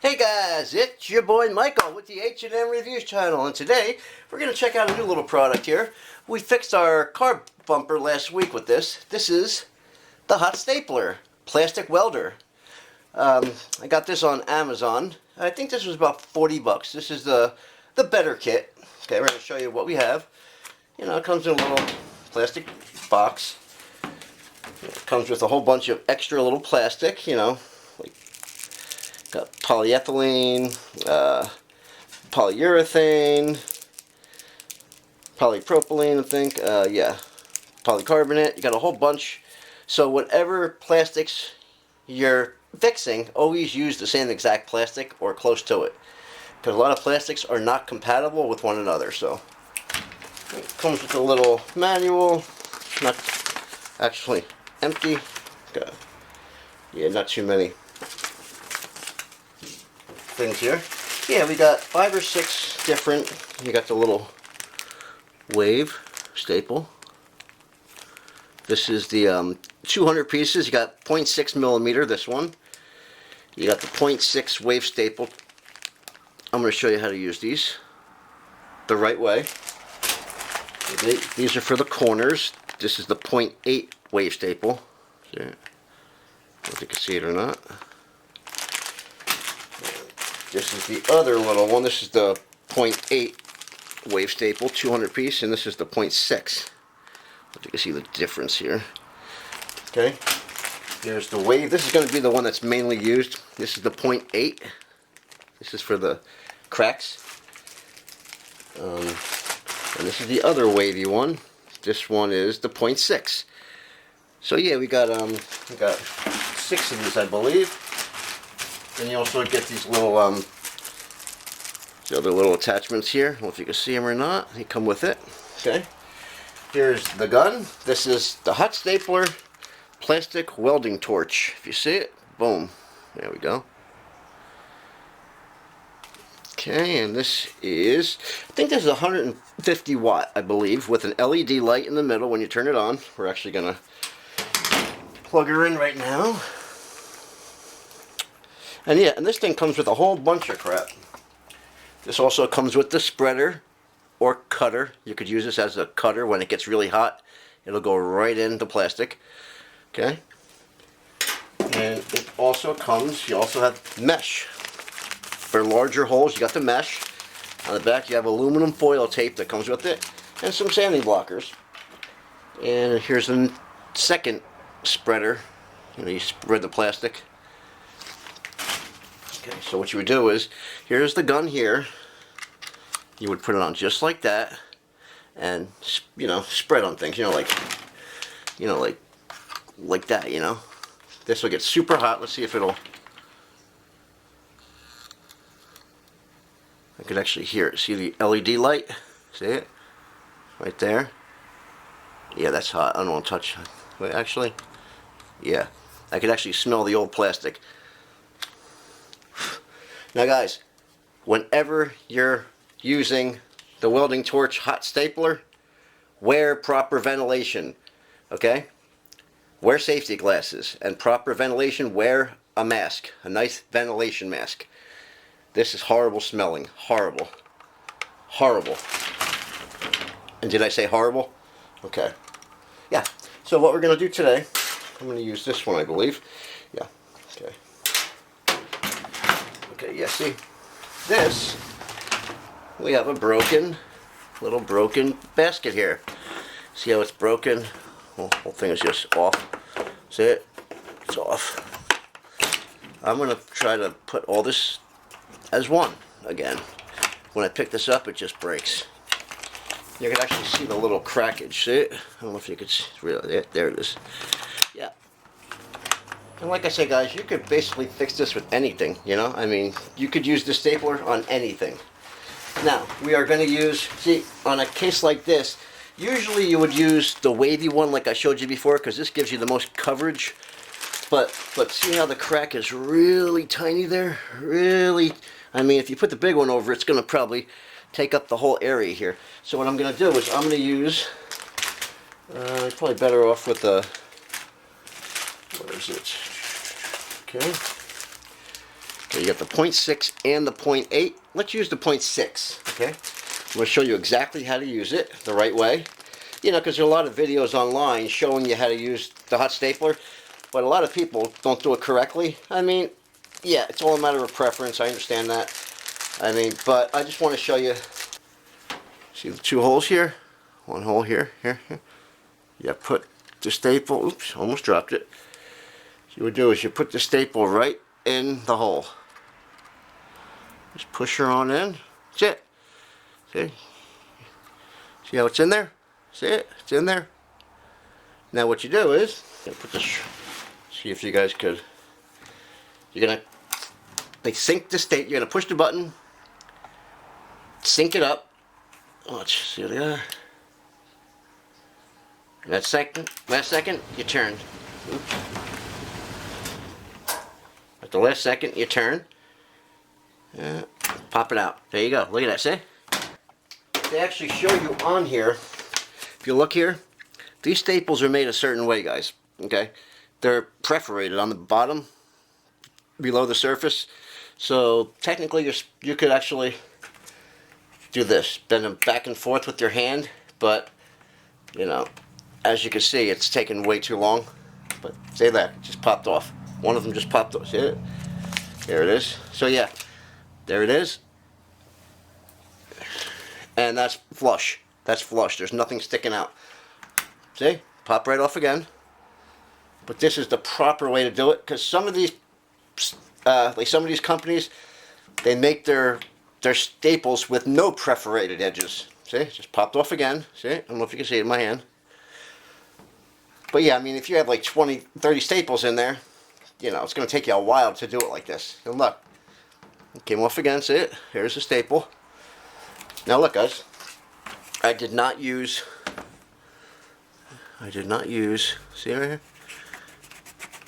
Hey guys, it's your boy Michael with the H&M Reviews channel, and today we're going to check out a new little product here. We fixed our car bumper last week with this. This is the hot stapler, plastic welder. I got this on Amazon. I think this was about 40 bucks. This is the better kit. Okay, we're going to show you what we have. You know, it comes in a little plastic box. It comes with a whole bunch of extra little plastic, you know. Got polyethylene, polyurethane, polypropylene, I think, yeah, polycarbonate. You got a whole bunch. So whatever plastics you're fixing, always use the same exact plastic or close to it. Because a lot of plastics are not compatible with one another. So it comes with a little manual, not actually empty. Got, yeah, not too many things here. Yeah, we got 5 or 6 different. You got the little wave staple. This is the 200 pieces. You got 0.6 millimeter, this one. You got the 0.6 wave staple. I'm going to show you how to use these the right way. These are for the corners. This is the 0.8 wave staple. I don't know if you can see it or not. This is the other little one. This is the 0.8 wave staple, 200 piece, and this is the 0.6. You can see the difference here. Okay, here's the wave. This is going to be the one that's mainly used. This is the 0.8. This is for the cracks. And this is the other wavy one. This one is the 0.6. So yeah, we got 6 of these, I believe. And you also get these little, the other little attachments here. I don't know if you can see them or not. They come with it. Okay. Here's the gun. This is the hot stapler plastic welding torch. If you see it, boom. There we go. Okay, and this is, I think this is 150 watt, I believe, with an LED light in the middle when you turn it on. We're actually going to plug her in right now. And yeah, and this thing comes with a whole bunch of crap. This also comes with the spreader or cutter. You could use this as a cutter when it gets really hot. It'll go right in the plastic. Okay. And it also comes, you also have mesh. For larger holes, you got the mesh. On the back, you have aluminum foil tape that comes with it. And some sanding blockers. And here's a second spreader. You know, you spread the plastic. Okay, so what you would do is, here's the gun here. You would put it on just like that, and you know, spread on things. Like that. You know, this will get super hot. Let's see if it'll. I could actually hear it. See the LED light? See it? Right there. Yeah, that's hot. I don't want to touch. Wait, actually, yeah, I could actually smell the old plastic. Now guys, whenever you're using the welding torch hot stapler, wear proper ventilation, okay? Wear safety glasses and proper ventilation. Wear a mask, a nice ventilation mask. This is horrible smelling, horrible, horrible. And did I say horrible? Okay. Yeah, so what we're going to do today, I'm going to use this one, I believe. Yeah, okay. Okay, yeah, see, this, we have a little broken basket here. See how it's broken? Well, the whole thing is just off. See it? It's off. I'm going to try to put all this as one again. When I pick this up, it just breaks. You can actually see the little crackage. See it? I don't know if you could see. Really, there it is. Yeah. And like I say, guys, you could basically fix this with anything, you know? I mean, you could use the stapler on anything. Now, we are going to use, see, on a case like this, usually you would use the wavy one like I showed you before, because this gives you the most coverage. But see how the crack is really tiny there? Really, I mean, if you put the big one over, it's going to probably take up the whole area here. So what I'm going to do is I'm going to use, probably better off with the, what is it? Okay. Okay, you got the 0.6 and the 0.8. Let's use the 0.6, okay? I'm going to show you exactly how to use it the right way. You know, because there are a lot of videos online showing you how to use the hot stapler, but a lot of people don't do it correctly. I mean, yeah, it's all a matter of preference. I understand that. I mean, but I just want to show you. See the two holes here? One hole here, here. You put the staple, oops, almost dropped it. What you would do is you put the staple right in the hole. Just push her on in. That's it. See? See how it's in there? See it? It's in there. Now what you do is, you put this, see if you guys could, you're going to, like, sink the staple, you're going to push the button, sink it up. Let's see what they are. Last second, you turn. Oops. At the last second, you turn. Pop it out. There you go. Look at that. See? They actually show you on here. If you look here, these staples are made a certain way, guys. Okay? They're perforated on the bottom, below the surface. So technically, you could actually do this, bend them back and forth with your hand, but you know, as you can see, it's taken way too long. But say that, it just popped off. One of them just popped off. See it? There it is. So yeah, there it is. And that's flush. That's flush. There's nothing sticking out. See? Pop right off again. But this is the proper way to do it, because some of these, like some of these companies, they make their staples with no perforated edges. See? Just popped off again. See? I don't know if you can see it in my hand. But yeah, I mean, if you have like 20, 30 staples in there, you know, it's going to take you a while to do it like this. And look, it came off again. See it? Here's the staple. Now look, guys, I did not use, see right here?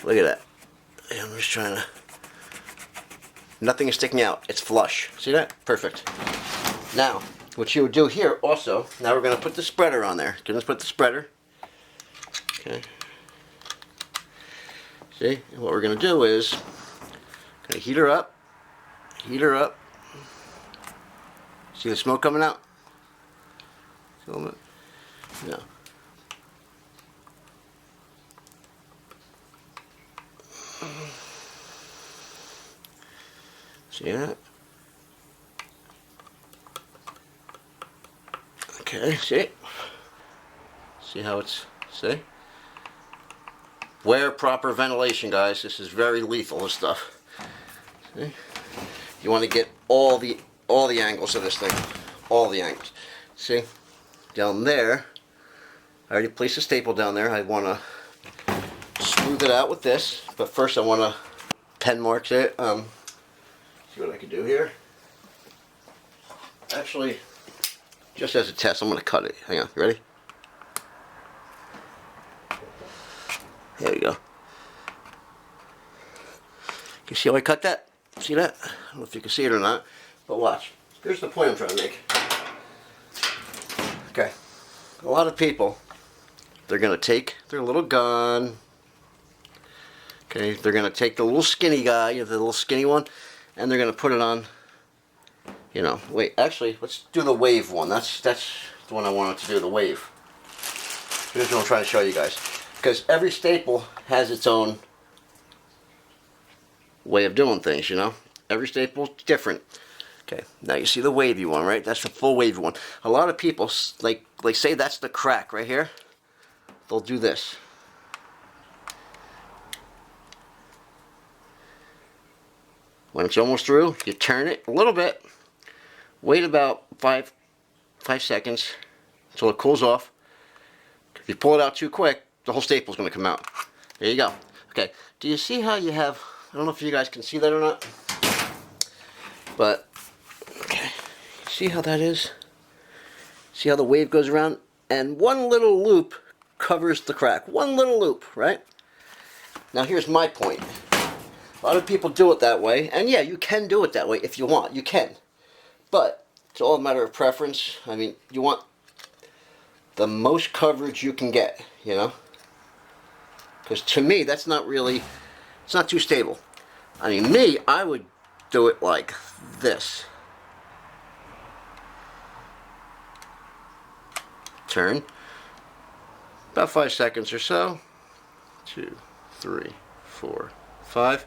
Look at that. I'm just trying to, nothing is sticking out. It's flush. See that? Perfect. Now, what you would do here also, now we're going to put the spreader on there. Let's put the spreader. Okay. See? And what we're going to do is, going to heat her up. Heat her up. See the smoke coming out? No. See that? Okay, see? See how it's, see? Wear proper ventilation, guys. This is very lethal, this stuff. See? You want to get all the angles of this thing. All the angles. See? Down there, I already placed a staple down there. I want to smooth it out with this, but first I want to pen mark it. See what I can do here. Actually, just as a test, I'm going to cut it. Hang on, you ready? There you go. You see how I cut that? See that? I don't know if you can see it or not, but watch. Here's the point I'm trying to make. Okay. A lot of people, they're going to take their little gun. Okay, they're going to take the little skinny guy, the little skinny one, and they're going to put it on, you know, wait, actually, let's do the wave one. That's the one I wanted to do, the wave. Here's what I'm trying to show you guys. Because every staple has its own way of doing things, you know. Every staple's different. Okay, now you see the wavy one, right? That's the full wavy one. A lot of people, like say that's the crack right here. They'll do this. When it's almost through, you turn it a little bit. Wait about five seconds until it cools off. If you pull it out too quick, the whole staple's going to come out. There you go. Okay, do you see how you have, I don't know if you guys can see that or not, but, okay, see how that is? See how the wave goes around? And one little loop covers the crack. One little loop, right? Now here's my point. A lot of people do it that way, and yeah, you can do it that way if you want. You can. But it's all a matter of preference. I mean, you want the most coverage you can get, you know? Because to me, that's not really, it's not too stable. I mean, me, I would do it like this. Turn. About 5 seconds or so. 2, 3, 4, 5.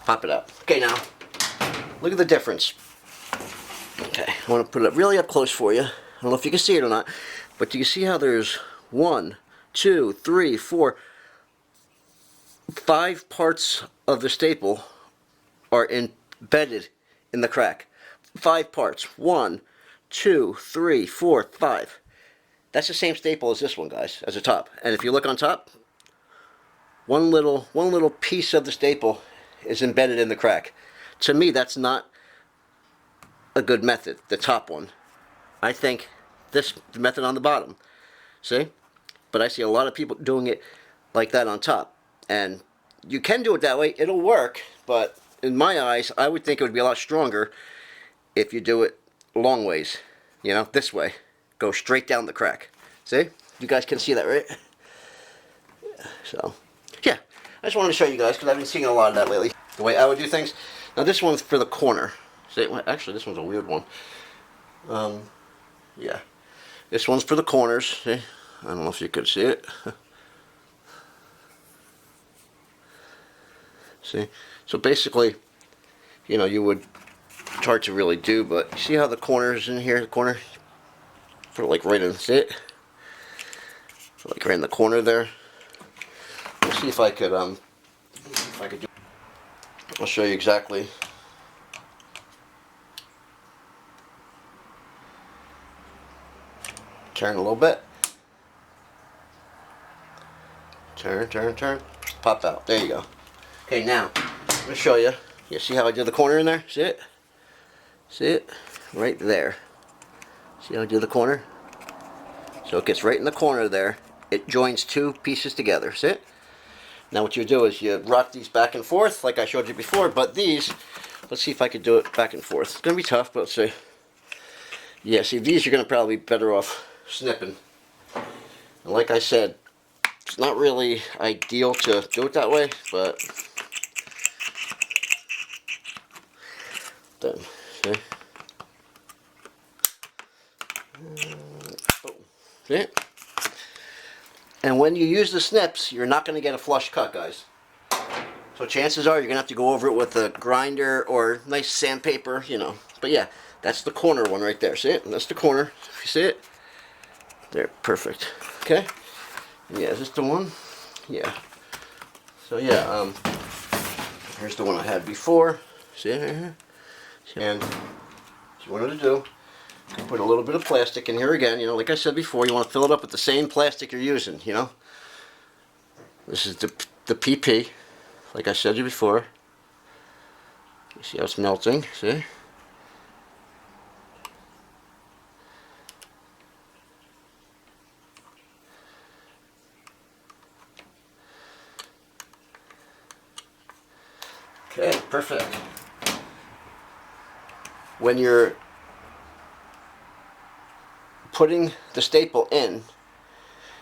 Pop it out. Okay, now, look at the difference. Okay, I want to put it really up close for you. I don't know if you can see it or not, but do you see how there's 1, 2, 3, 4, 5 parts of the staple are embedded in the crack. 5 parts. 1, 2, 3, 4, 5. That's the same staple as this one, guys, as the top. And if you look on top, one little piece of the staple is embedded in the crack. To me, that's not a good method, the top one. I think this method on the bottom. See? But I see a lot of people doing it like that on top. And you can do it that way, it'll work, but in my eyes, I would think it would be a lot stronger if you do it long ways. You know, this way. Go straight down the crack. See? You guys can see that, right? So, yeah. I just wanted to show you guys, because I've been seeing a lot of that lately. The way I would do things. Now this one's for the corner. See, well, actually, this one's a weird one. Yeah. This one's for the corners. See? I don't know if you could see it. See? So basically, you know, you would, it's hard to really do, but you see how the corners in here, the corner, put it like right in, see it? Like right in the corner there. Let's see if I could do, I'll show you exactly. Turn a little bit. Turn, turn, turn. Pop out. There you go. Okay, now, I'm going to show you. You see how I did the corner in there? See it? See it? Right there. See how I did the corner? So it gets right in the corner there. It joins 2 pieces together. See it? Now what you do is you rock these back and forth like I showed you before, but these, let's see if I could do it back and forth. It's going to be tough, but let's see. Yeah, see, these you're going to probably be better off snipping. And like I said, it's not really ideal to do it that way, but then, see? See it? And when you use the snips, you're not going to get a flush cut, guys. So chances are you're going to have to go over it with a grinder or nice sandpaper, you know. But yeah, that's the corner one right there. See it? And that's the corner. If you see it? There, perfect. Okay? Yeah, is this the one? Yeah. So yeah, here's the one I had before. See it here? And what you wanted to do, you put a little bit of plastic in here again. You know, like I said before, you want to fill it up with the same plastic you're using, you know. This is the PP, like I said to you before. You see how it's melting, see? Okay, perfect. When you're putting the staple in,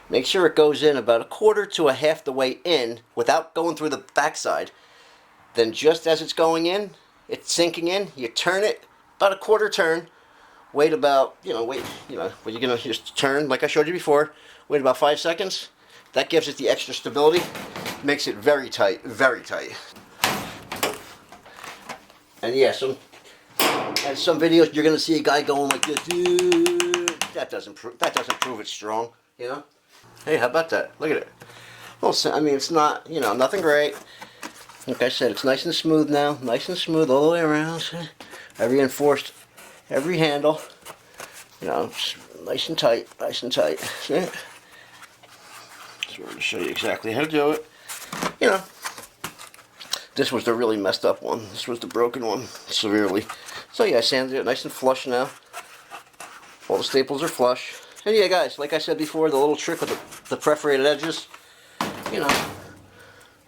make sure it goes in about 1/4 to 1/2 the way in without going through the backside. Then just as it's going in, it's sinking in, you turn it about a 1/4 turn, wait about, when you're going to just turn like I showed you before, wait about 5 seconds. That gives it the extra stability, makes it very tight, very tight. And yeah, some videos you're gonna see a guy going like this. That doesn't prove it's strong, you know. Hey, how about that? Look at it. Well, I mean, it's not, nothing great. Like I said, it's nice and smooth now, nice and smooth all the way around. I reinforced every handle. It's nice and tight, nice and tight. See? So I'm gonna show you exactly how to do it. This was the really messed up one. This was the broken one, severely. So yeah, I sanded it nice and flush now. All the staples are flush. And yeah, guys, like I said before, the little trick with the perforated edges,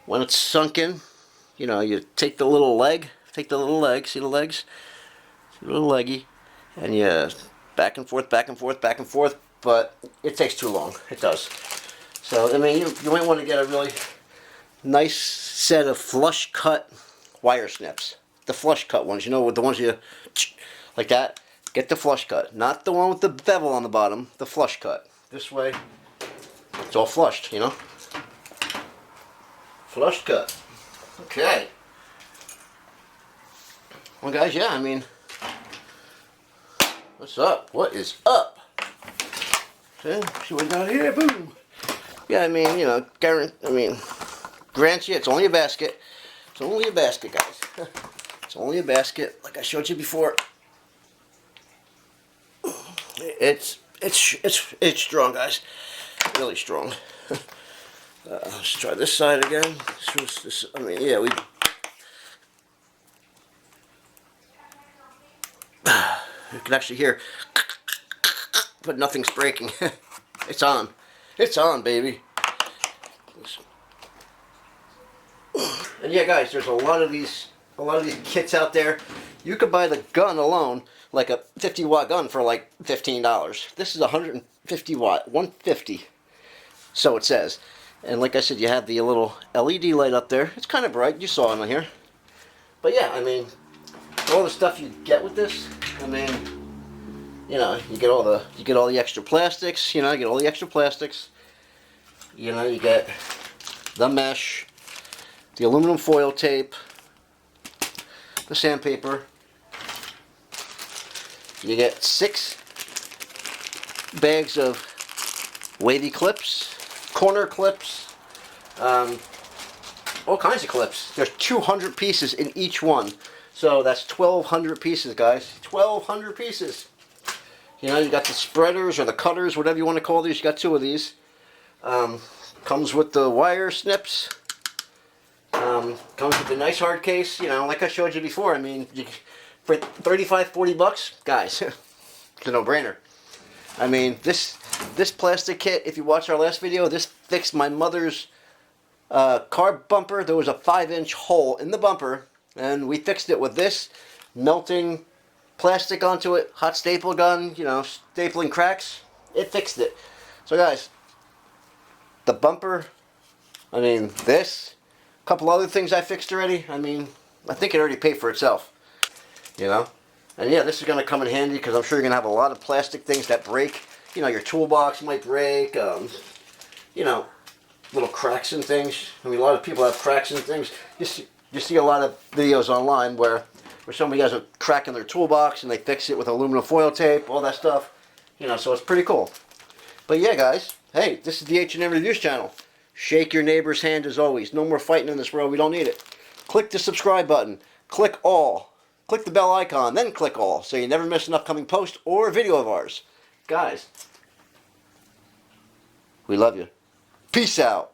when it's sunk in, you take the little leg, see the legs? See the little leggy, and you back and forth, back and forth, back and forth, but it takes too long. It does. So, I mean, you might want to get a really nice set of flush cut wire snips. the flush cut ones. You know, with the ones you like that. Get the flush cut, not the one with the bevel on the bottom. The flush cut. This way, it's all flushed. You know, flush cut. Okay. Well, guys, yeah. I mean, what's up? What is up? See what we got here? Boom. Yeah, I mean, you know, grant you, it's only a basket. It's only a basket, guys. It's only a basket, like I showed you before. It's strong, guys. Really strong. Let's try this side again. I mean, yeah, we. You can actually hear, but nothing's breaking. It's on. It's on, baby. And yeah, guys, there's a lot of these kits out there. You could buy the gun alone, like a 50-watt gun, for like $15. This is 150 watt, 150. So it says. And like I said, you have the little LED light up there. It's kind of bright. You saw it on here. But yeah, I mean, all the stuff you get with this. I mean, you know, you get all the extra plastics. You know, you get all the extra plastics. You know, you get the mesh, the aluminum foil tape, the sandpaper. You get 6 bags of wavy clips, corner clips, all kinds of clips. There's 200 pieces in each one. So that's 1,200 pieces, guys. 1,200 pieces. You know, you got the spreaders or the cutters, whatever you want to call these. You got 2 of these. Comes with the wire snips. Comes with a nice hard case. You know, like I showed you before. I mean, for 35, 40 bucks, guys, it's a no-brainer. I mean, this plastic kit, if you watch our last video, this fixed my mother's car bumper. There was a 5-inch hole in the bumper, and we fixed it with this, melting plastic onto it, hot staple gun, you know, stapling cracks. It fixed it. So guys, the bumper, I mean, this, a couple other things I fixed already. I mean, I think it already paid for itself, you know. And yeah, this is going to come in handy because I'm sure you're going to have a lot of plastic things that break. You know, your toolbox might break, you know, little cracks and things. I mean, a lot of people have cracks and things. You see a lot of videos online where somebody has a crack in their toolbox and they fix it with aluminum foil tape, all that stuff. You know, so it's pretty cool. But yeah, guys, hey, this is the H&M Reviews channel. Shake your neighbor's hand as always. No more fighting in this world. We don't need it. Click the subscribe button. Click all. Click the bell icon, then click all, so you never miss an upcoming post or video of ours. Guys, we love you. Peace out.